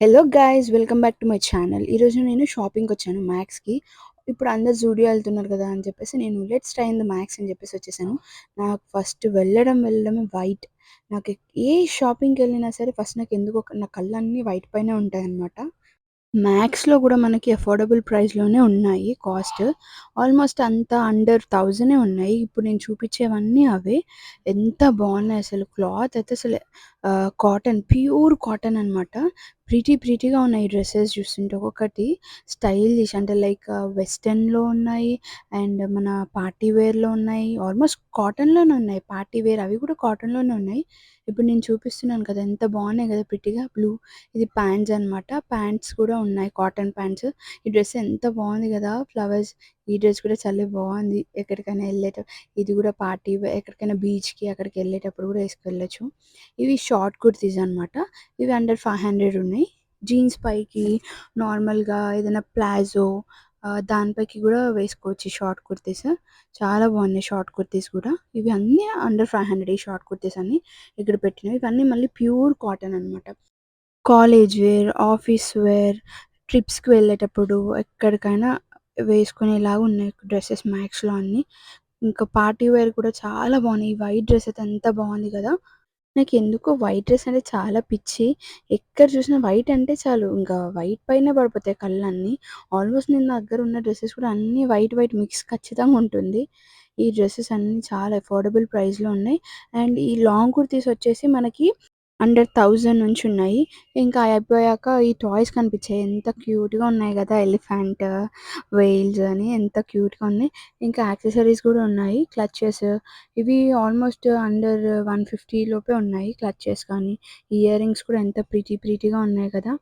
Hello guys, welcome back to my channel. ఈరోజు నేను షాపింగ్కి వచ్చాను మ్యాక్స్కి. ఇప్పుడు అందరు జూడియో వెళ్తున్నారు కదా అని చెప్పేసి నేను let's try in the max అని చెప్పేసి వచ్చేసాను. నాకు ఫస్ట్ వెళ్ళడమే వైట్. నాకు ఏ షాపింగ్కి వెళ్ళినా సరే ఫస్ట్ నాకు ఎందుకో నా కళ్ళన్నీ వైట్ పైనే ఉంటాయన్నమాట. మ్యాక్స్‌లో గూడా మనకి అఫోర్డబుల్ ప్రైస్‌లోనే ఉన్నాయి కాస్ట్. ఆల్మోస్ట్ అంతా అండర్ 1000 ఉన్నాయి. ఇప్పుడు నేను చూపించేవన్నీ అవే. ఎంత బాగున్నాయసలు. క్లాత్ అయితే అసలు కాటన్, ప్యూర్ కాటన్ అనమాట. ప్రిటీగా ఉన్నాయి డ్రెసెస్ చూస్తుంటే. ఒక్కొక్కటి స్టైలిష్ అంటే లైక్ వెస్టర్న్‌లో ఉన్నాయి. అండ్ మన పార్టీ వేర్‌లో ఉన్నాయి. ఆల్మోస్ట్ కాటన్‌లోనే ఉన్నాయి. పార్టీ వేర్ అవి కూడా కాటన్‌లోనే ఉన్నాయి. ఇప్పుడు నేను చూపిస్తున్నాను కదా! ఎంత బాగున్నాయి కదా ప్రిటీగా. ఇది ప్యాంట్స్ అనమాట. ప్యాంట్స్ కూడా ఉన్నాయి. Cotton pants. ఈ డ్రెస్ ఎంత బాగుంది కదా! ఫ్లవర్స్. ఈ డ్రెస్ కూడా చాలా బాగుంది. ఎక్కడికైనా ఇది కూడా పార్టీ ఎక్కడికైనా బీచ్‌కి అక్కడికి వెళ్ళేటప్పుడు కూడా వేసుకెళ్ళొచ్చు. ఇవి షార్ట్ కుర్తీస్ అనమాట. ఇవి అండర్ 500 ఉన్నాయి. జీన్స్ పైకి నార్మల్‌గా ఏదైనా ప్లాజో దానిపైకి కూడా వేసుకోవచ్చు ఈ షార్ట్ కుర్తీస్. చాలా బాగున్నాయి షార్ట్ కుర్తీస్ కూడా. ఇవి అన్నీ అండర్ 500 ఈ షార్ట్ కుర్తీస్ అన్నీ ఇక్కడ పెట్టినవి. ఇవన్నీ మళ్ళీ ప్యూర్ కాటన్ అనమాట. కాలేజ్ వేర్, ఆఫీస్ వేర్, ట్రిప్స్‌కి వెళ్ళేటప్పుడు ఎక్కడికైనా వేసుకునేలాగా ఉన్నాయి డ్రెసెస్ మ్యాక్స్‌లో అన్నీ. ఇంకా పార్టీ వేర్ కూడా చాలా బాగున్నాయి. ఈ వైట్ డ్రెస్ అయితే ఎంత బాగుంది కదా! నాకెందుకో వైట్ డ్రెస్ అంటే చాలా పిచ్చి. ఎక్కడ చూసినా వైట్ అంటే చాలు ఇంకా వైట్ పైనే పడిపోతాయి కళ్ళన్నీ. ఆల్మోస్ట్ నేను నా దగ్గర ఉన్న డ్రెసెస్ కూడా అన్నీ వైట్ మిక్స్ ఖచ్చితంగా ఉంటుంది. ఈ డ్రెసెస్ అన్నీ చాలా అఫోర్డబుల్ ప్రైస్‌లో ఉన్నాయి. అండ్ ఈ లాంగ్ కుర్తీస్ వచ్చేసి మనకి అండర్ 1000 నుంచి ఉన్నాయి. ఇంకా అయిపోయాక ఈ టాయ్స్ కనిపించాయి. ఎంత క్యూట్‌గా ఉన్నాయి కదా! ఎలిఫెంట్, వెయిల్స్ అని ఎంత క్యూట్‌గా ఉన్నాయి. ఇంకా యాక్సెసరీస్ కూడా ఉన్నాయి. క్లచెస్ ఇవి ఆల్మోస్ట్ అండర్ 150 లోపే ఉన్నాయి. క్లచెస్ కానీ, ఇయర్ రింగ్స్ కూడా ఎంత ప్రిటీగా ఉన్నాయి కదా!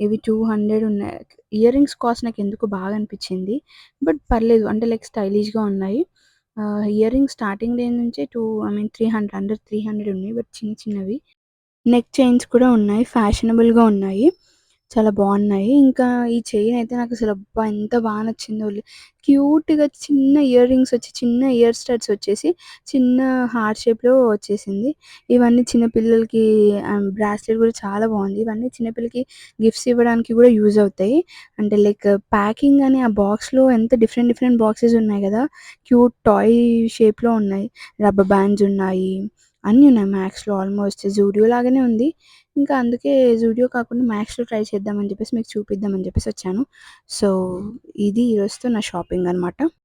ఇవి 200 ఉన్నాయి. ఇయర్ రింగ్స్ కాస్ట్ నాకెందుకో బాగా అనిపించింది. బట్ పర్లేదు అంటే లైక్ స్టైలిష్‌గా ఉన్నాయి. ఇయర్ రింగ్స్ స్టార్టింగ్ రేంజ్ నుంచే 300 అండర్ 300 ఉన్నాయి. బట్ చిన్నవి. నెక్ చైన్స్ కూడా ఉన్నాయి. ఫ్యాషనబుల్‌గా ఉన్నాయి. చాలా బాగున్నాయి. ఇంకా ఈ చైన్ అయితే నాకసలు అబ్బా! ఎంత బా నచ్చిందో. క్యూట్‌గా చిన్న ఇయర్ రింగ్స్ వచ్చి, చిన్న ఇయర్ స్టడ్స్ వచ్చేసి, చిన్న హార్ట్ షేప్‌లో వచ్చేసింది. ఇవన్నీ చిన్న పిల్లలకి బ్రాస్లెట్ కూడా చాలా బాగుంది. ఇవన్నీ చిన్న పిల్లలకి గిఫ్ట్స్ ఇవ్వడానికి కూడా యూజ్ అవుతాయి. అంటే లైక్ ప్యాకింగ్ అని ఆ బాక్స్‌లో ఎంత డిఫరెంట్ బాక్సెస్ ఉన్నాయి కదా! క్యూట్ టాయ్ షేప్‌లో ఉన్నాయి. రబ్బర్ బ్యాండ్స్ ఉన్నాయి. అన్నీ ఉన్నాయి మ్యాక్స్‌లో ఆల్మోస్ట్. జూడియో లాగానే ఉంది. ఇంకా అందుకే జూడియో కాకుండా మ్యాక్స్‌లో ట్రై చేద్దామని చెప్పేసి మీకు చూపిద్దామని చెప్పేసి వచ్చాను. సో, ఇది ఈరోజుతో నా షాపింగ్ అనమాట.